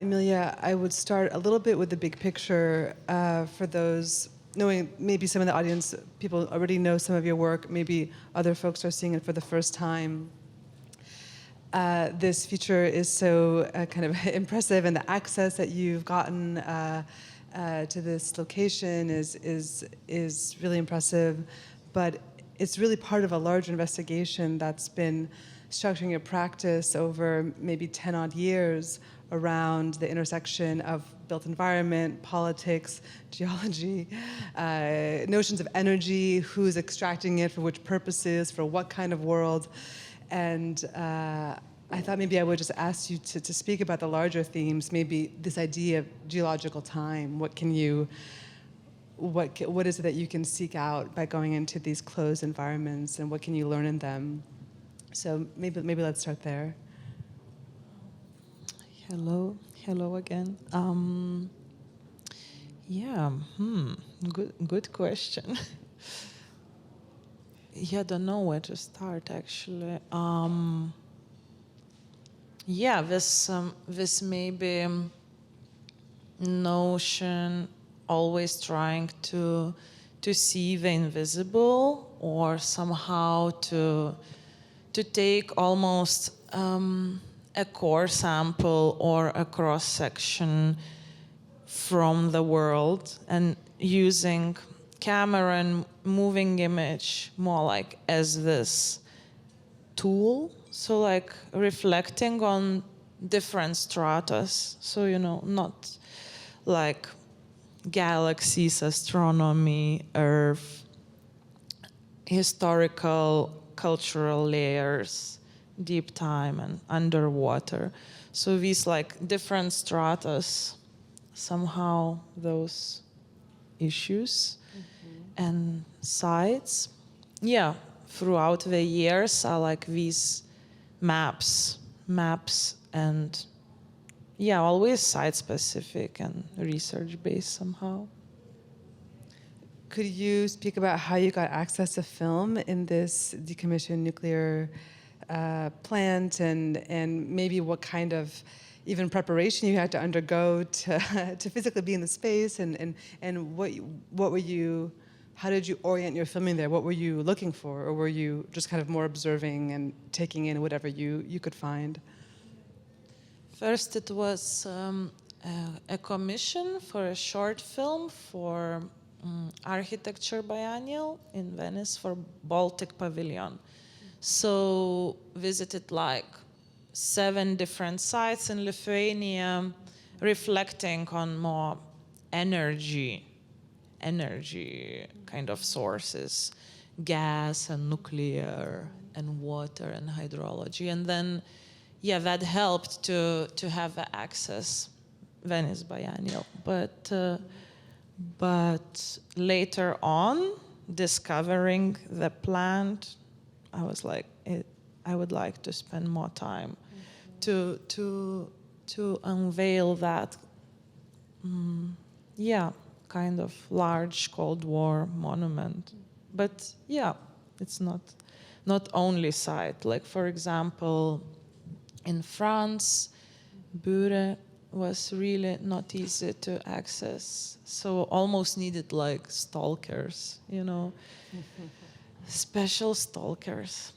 Emilia, I would start a little bit with the big picture for those, knowing maybe some of the audience, people already know some of your work, maybe other folks are seeing it for the first time. This feature is so kind of impressive, and the access that you've gotten to this location is really impressive, but it's really part of a large investigation that's been structuring your practice over maybe 10 odd years around the intersection of built environment, politics, geology, notions of energy, who's extracting it, for which purposes, for what kind of world. And I thought maybe I would just ask you to speak about the larger themes, maybe this idea of geological time. What is it that you can seek out by going into these closed environments, and what can you learn in them? So maybe let's start there. Hello again. Good question. Yeah, I don't know where to start actually. This maybe notion always trying to see the invisible, or somehow to take almost a core sample or a cross section from the world, and using camera and moving image more like as this tool. So like reflecting on different stratas. So, not like galaxies, astronomy, Earth, historical, cultural layers, deep time and underwater. So these like different stratas, somehow those issues and sites. Yeah, throughout the years are like these maps and always site specific and research based somehow. Could you speak about how you got access to film in this decommissioned nuclear plant, and maybe what kind of even preparation you had to undergo to physically be in the space, and what were you, how did you orient your filming there? What were you looking for, or were you just kind of more observing and taking in whatever you could find? First, it was a commission for a short film for Architecture Biennial in Venice for Baltic Pavilion. So visited like 7 different sites in Lithuania, reflecting on more energy kind of sources, gas and nuclear and water and hydrology. And then, that helped to have the access, Venice Biennial. But later on, discovering the plant, I was like, I would like to spend more time to unveil that, kind of large Cold War monument. But it's not only site. Like for example, in France, Bure was really not easy to access. So almost needed like stalkers, special stalkers.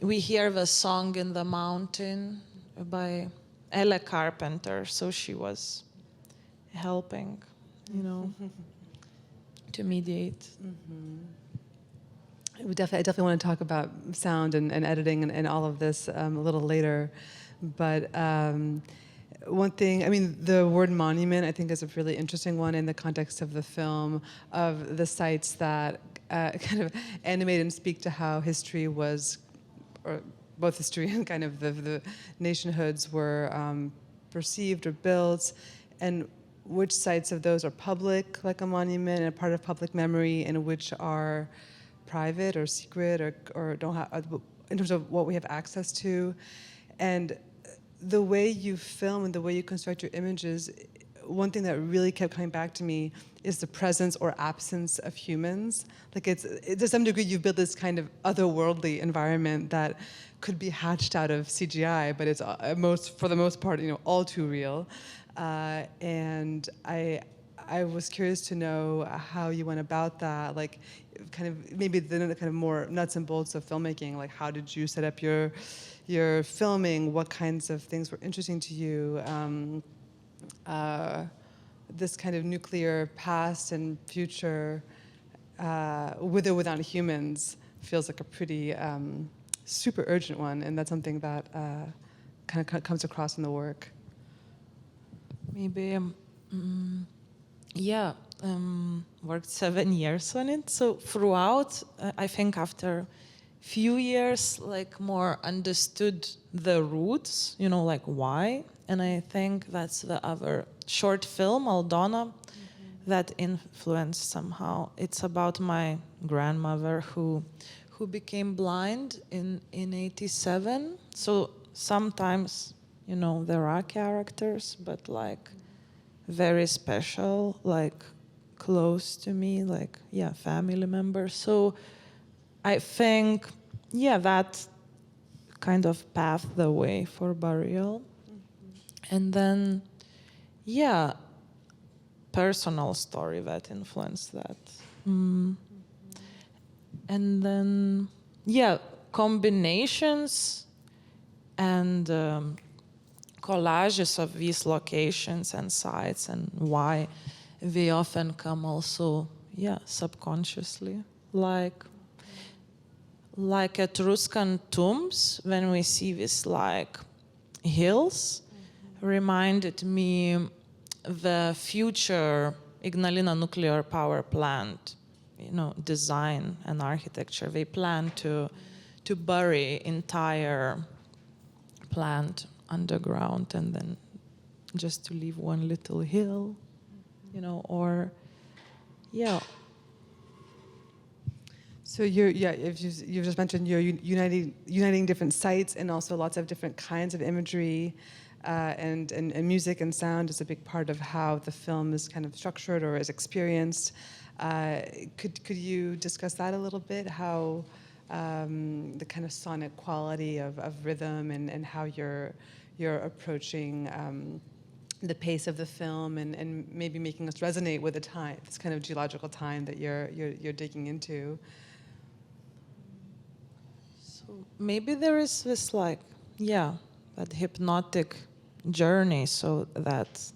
We hear the song In the Mountain by Ella Carpenter, so she was helping, to mediate. I definitely want to talk about sound and editing and all of this a little later. But one thing, the word monument, I think, is a really interesting one in the context of the film, of the sites that kind of animate and speak to how history was, or both history and kind of the nationhoods were perceived or built, and which sites of those are public, like a monument, and a part of public memory, and which are private or secret or don't have, in terms of what we have access to. And the way you film and the way you construct your images, one thing that really kept coming back to me is the presence or absence of humans. Like to some degree, you've built this kind of otherworldly environment that could be hatched out of CGI, but it's for the most part, all too real. And I was curious to know how you went about that, like kind of maybe the kind of more nuts and bolts of filmmaking, like how did you set up your filming, what kinds of things were interesting to you, this kind of nuclear past and future, with or without humans, feels like a pretty super urgent one, and that's something that kind of comes across in the work. Maybe, worked 7 years on it. So throughout, I think after few years, like more understood the roots, like why. And I think that's the other short film, Aldona, that influenced somehow. It's about my grandmother who became blind in 87. So sometimes, there are characters, but like very special, like close to me, like, family members. So I think, that kind of paved the way for Burial. And then, personal story that influenced that. And then, combinations and collages of these locations and sites, and why they often come also, subconsciously. Like Etruscan tombs, when we see these like hills, reminded me the future Ignalina Nuclear Power Plant, design and architecture. They plan to bury entire plant underground and then just to leave one little hill, or So if you've just mentioned you're uniting different sites and also lots of different kinds of imagery, and music and sound is a big part of how the film is kind of structured or is experienced. Could you discuss that a little bit? How the kind of sonic quality of rhythm and how you're approaching the pace of the film and maybe making us resonate with the time, this kind of geological time that you're digging into. Maybe there is this that hypnotic journey, so that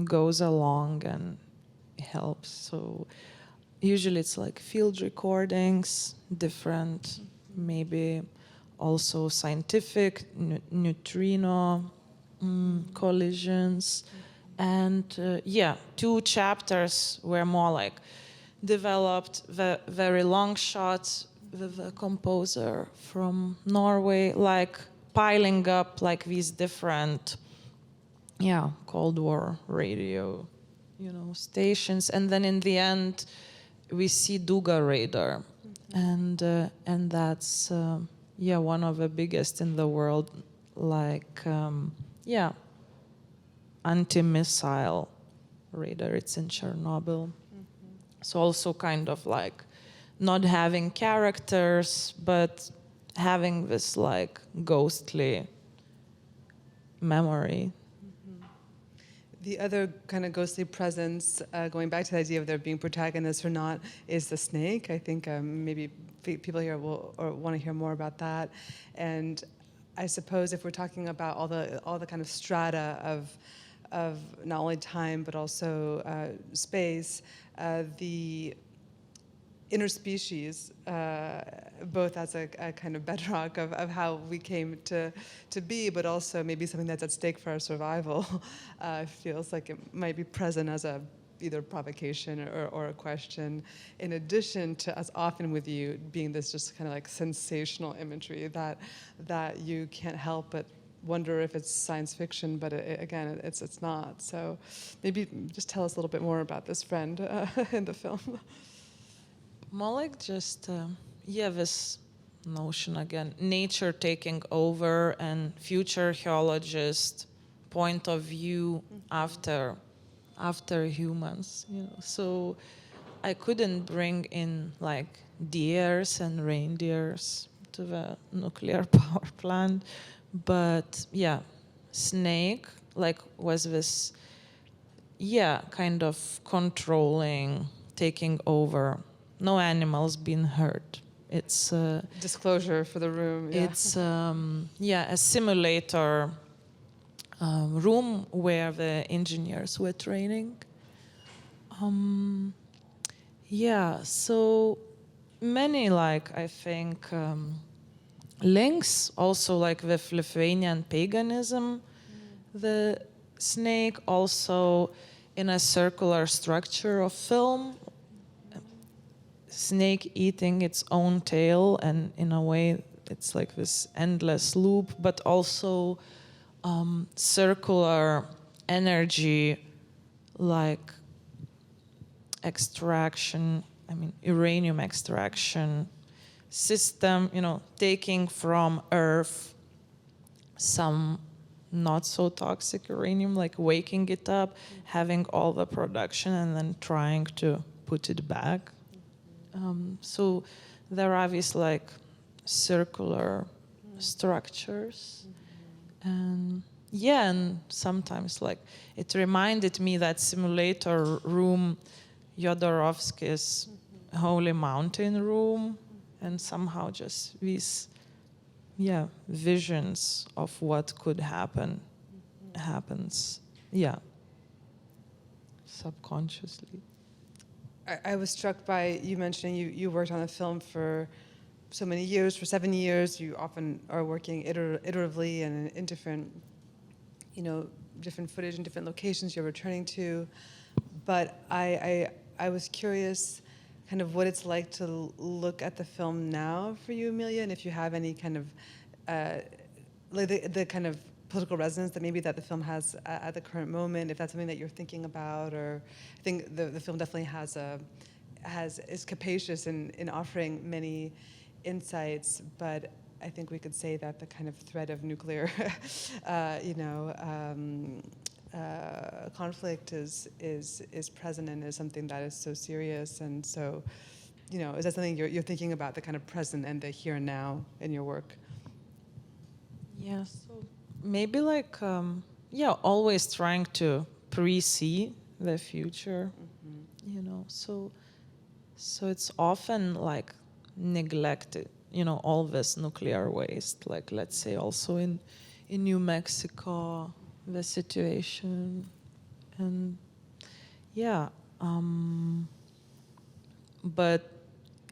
goes along and helps. So usually it's like field recordings, different, maybe also scientific neutrino collisions, and 2 chapters were more like developed the very long shots with a composer from Norway, like piling up like these different, Cold War radio, stations, and then in the end, we see Duga radar, and that's one of the biggest in the world, like anti-missile radar. It's in Chernobyl. So also kind of like not having characters, but having this like ghostly memory. The other kind of ghostly presence, going back to the idea of there being protagonists or not, is the snake. I think maybe people here will or want to hear more about that. And I suppose if we're talking about all the kind of strata of not only time but also space, the interspecies, both as a kind of bedrock of how we came to be, but also maybe something that's at stake for our survival, feels like it might be present as either provocation or a question, in addition to, as often with you, being this just kind of like sensational imagery that you can't help but wonder if it's science fiction, but again, it's not. So maybe just tell us a little bit more about this friend in the film. More like just, this notion again, nature taking over and future archaeologist point of view after after humans, So I couldn't bring in like deers and reindeers to the nuclear power plant, but yeah, snake like was this, kind of controlling, taking over. No animals being hurt. It's Disclosure for the room. Yeah. it's a simulator room where the engineers were training. So many I think links also with Lithuanian paganism. The snake also in a circular structure of film, snake eating its own tail, and in a way it's like this endless loop, but also circular energy like extraction, uranium extraction system, taking from Earth some not so toxic uranium, like waking it up, having all the production, and then trying to put it back. So there are these circular structures, and sometimes it reminded me that simulator room, Jodorowsky's Holy Mountain room, and somehow just these visions of what could happens subconsciously. I was struck by you mentioning you worked on a film for so many years, for 7 years. You often are working iteratively and in different, different footage and different locations you're returning to. But I was curious kind of what it's like to look at the film now for you, Emilija, and if you have any kind of the kind of political resonance that maybe that the film has at the current moment, if that's something that you're thinking about, or I think the film definitely is capacious in offering many insights, but I think we could say that the kind of threat of nuclear, conflict is present and is something that is so serious, and so, is that something you're thinking about, the kind of present and the here and now in your work? Yeah, so maybe always trying to pre-see the future, so it's often neglected, all this nuclear waste, let's say also in New Mexico, the situation, and but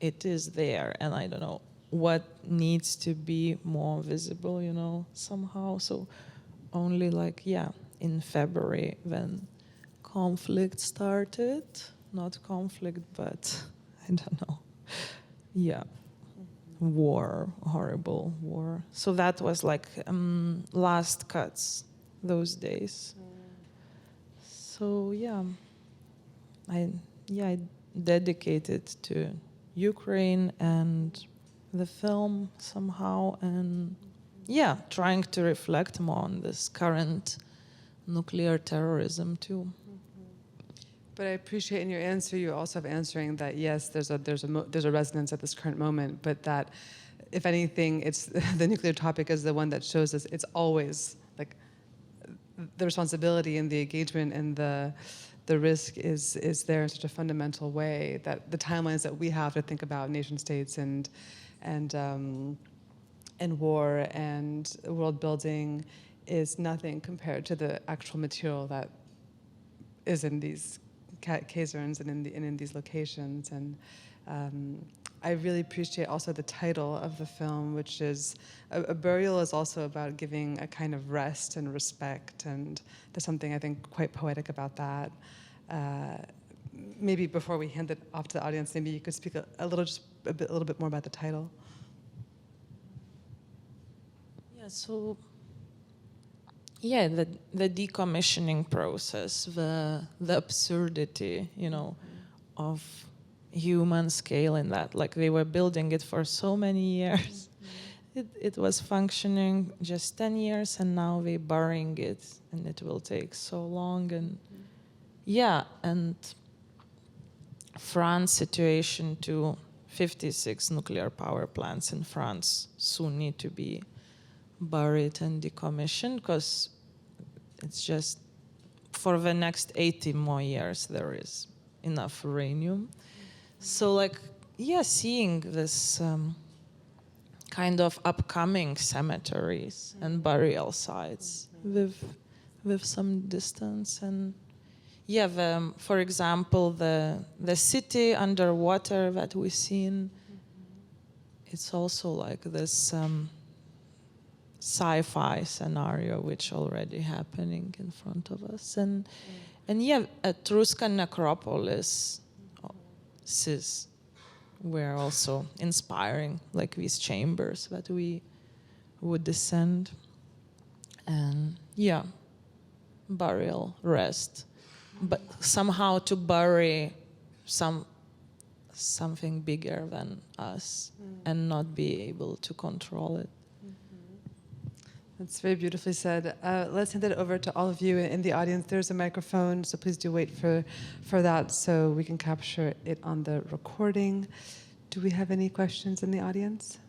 it is there, and I don't know what needs to be more visible, somehow. So only in February when conflict started, not conflict, but I don't know. War, horrible war. So that was last cuts those days. So I dedicated to Ukraine and the film somehow, and trying to reflect more on this current nuclear terrorism too. But I appreciate in your answer, you also have answering that yes, there's a resonance at this current moment, but that if anything, it's the nuclear topic is the one that shows us it's always the responsibility and the engagement and the risk is there in such a fundamental way that the timelines that we have to think about nation states and war and world building is nothing compared to the actual material that is in these caserns and in these locations. And I really appreciate also the title of the film, which is a burial is also about giving a kind of rest and respect, and there's something I think quite poetic about that. Maybe before we hand it off to the audience, maybe you could speak a little bit more about the title. So the decommissioning process, the absurdity, of human scale in that. They were building it for so many years. It was functioning just 10 years, and now they're burying it, and it will take so long. And yeah, and France situation too. 56 nuclear power plants in France soon need to be buried and decommissioned, because it's just for the next 80 more years there is enough uranium. So like, yeah, seeing this kind of upcoming cemeteries and burial sites with some distance. And yeah, for example, the city underwater that we've seen, it's also like this sci-fi scenario which already happening in front of us. And yeah, Etruscan necropolis were also inspiring, like these chambers that we would descend. And yeah, burial, rest, but somehow to bury something bigger than us and not be able to control it. That's very beautifully said. Let's hand it over to all of you in the audience. There's a microphone, so please do wait for that so we can capture it on the recording. Do we have any questions in the audience?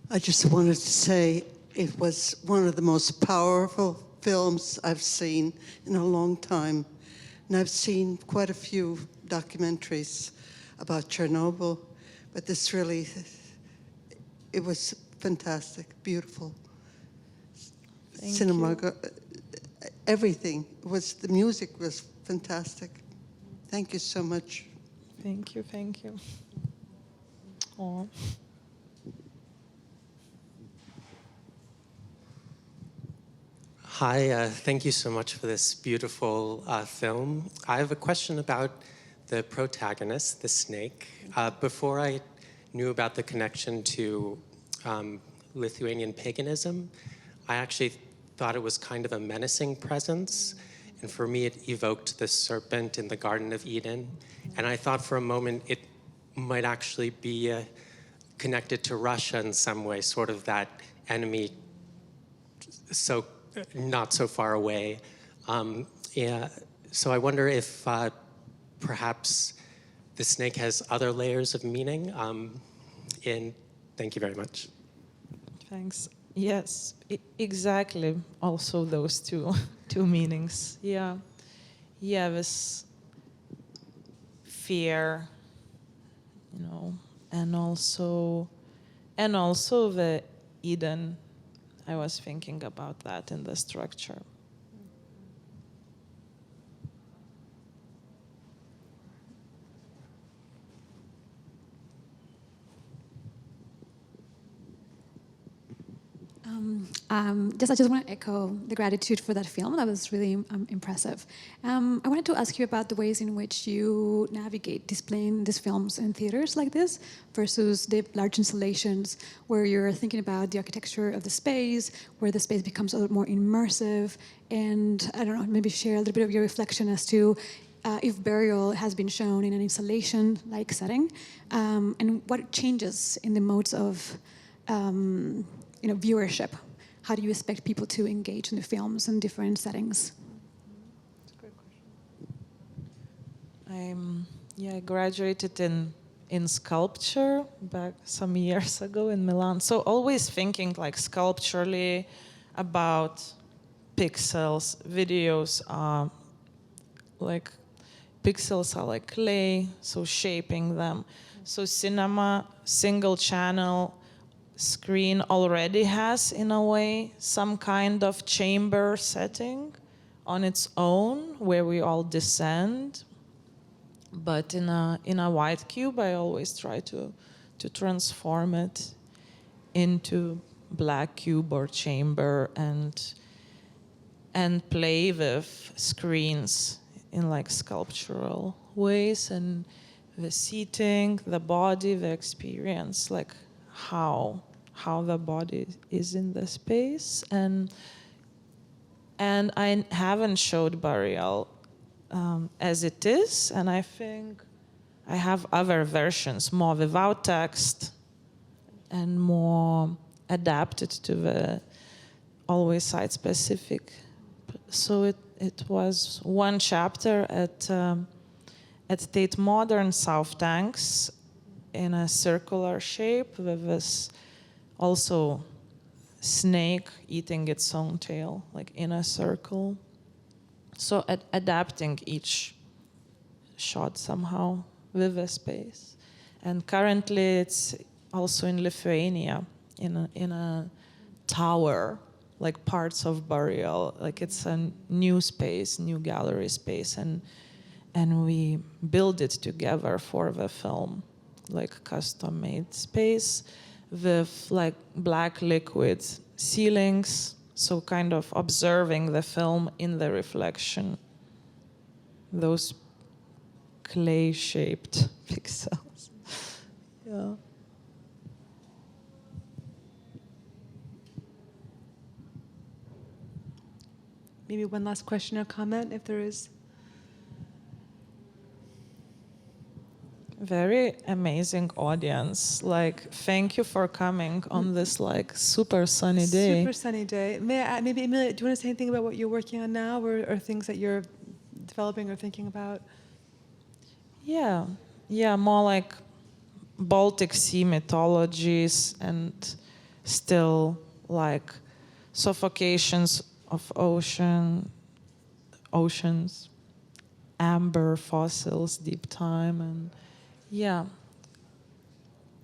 I just wanted to say it was one of the most powerful films I've seen in a long time. And I've seen quite a few documentaries about Chernobyl, but this really, it was fantastic, beautiful. Cinema, everything. The music was fantastic. Thank you so much. Thank you, thank you. Aw. Hi, thank you so much for this beautiful film. I have a question about the protagonist, the snake. Before I knew about the connection to Lithuanian paganism, I actually thought it was kind of a menacing presence. And for me, it evoked the serpent in the Garden of Eden. And I thought for a moment it might actually be connected to Russia in some way, sort of that enemy not so far away. Yeah, so I wonder if perhaps the snake has other layers of meaning. Thank you very much. Thanks. Yes, exactly. Also those two meanings. Yeah. Yeah, this fear, and also the Eden. I was thinking about that in the structure. I just want to echo the gratitude for that film. That was really impressive. I wanted to ask you about the ways in which you navigate displaying these films in theaters like this versus the large installations where you're thinking about the architecture of the space, where the space becomes a little more immersive, and I don't know, maybe share a little bit of your reflection as to if burial has been shown in an installation-like setting, and what changes in the modes of viewership. How do you expect people to engage in the films in different settings? That's a great question. I graduated in sculpture back some years ago in Milan. So always thinking like sculpturally about pixels. Videos are like pixels are like clay, so shaping them. So cinema, single channel screen already has, in a way, some kind of chamber setting on its own where we all descend. But in a white cube, I always try to transform it into black cube or chamber and play with screens in like sculptural ways, and the seating, the body, the experience, like how the body is in the space. And I haven't showed burial as it is, and I think I have other versions, more without text and more adapted to the always site-specific. So it was one chapter at Tate Modern South Tanks in a circular shape with this also snake eating its own tail, like in a circle. So adapting each shot somehow with the space. And currently it's also in Lithuania, in a tower, like parts of burial. Like it's a new space, new gallery space, and we build it together for the film, like custom-made space with like black liquid ceilings, so kind of observing the film in the reflection, those clay-shaped pixels. Yeah. Maybe one last question or comment, if there is. Very amazing audience. Like, thank you for coming on this like super sunny day. Super sunny day. Maybe Emilija, do you want to say anything about what you're working on now, or things that you're developing or thinking about? Yeah, more like Baltic Sea mythologies and still like suffocations of oceans, amber fossils, deep time, and yeah,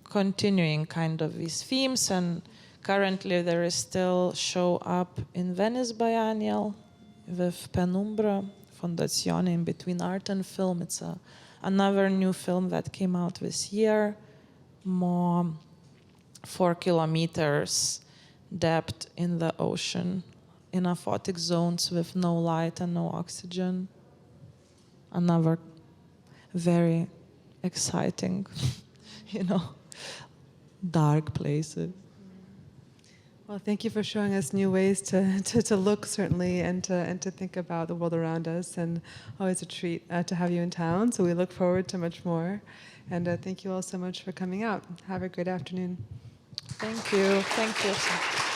continuing kind of these themes. And currently there is still show up in Venice Biennial with Penumbra Fondazione in between art and film. It's another new film that came out this year, more 4 kilometers depth in the ocean, in aphotic zones with no light and no oxygen. Another very exciting, dark places. Well, thank you for showing us new ways to look, certainly, and to think about the world around us. And always a treat to have you in town. So we look forward to much more. And thank you all so much for coming out. Have a great afternoon. Thank you. Thank you.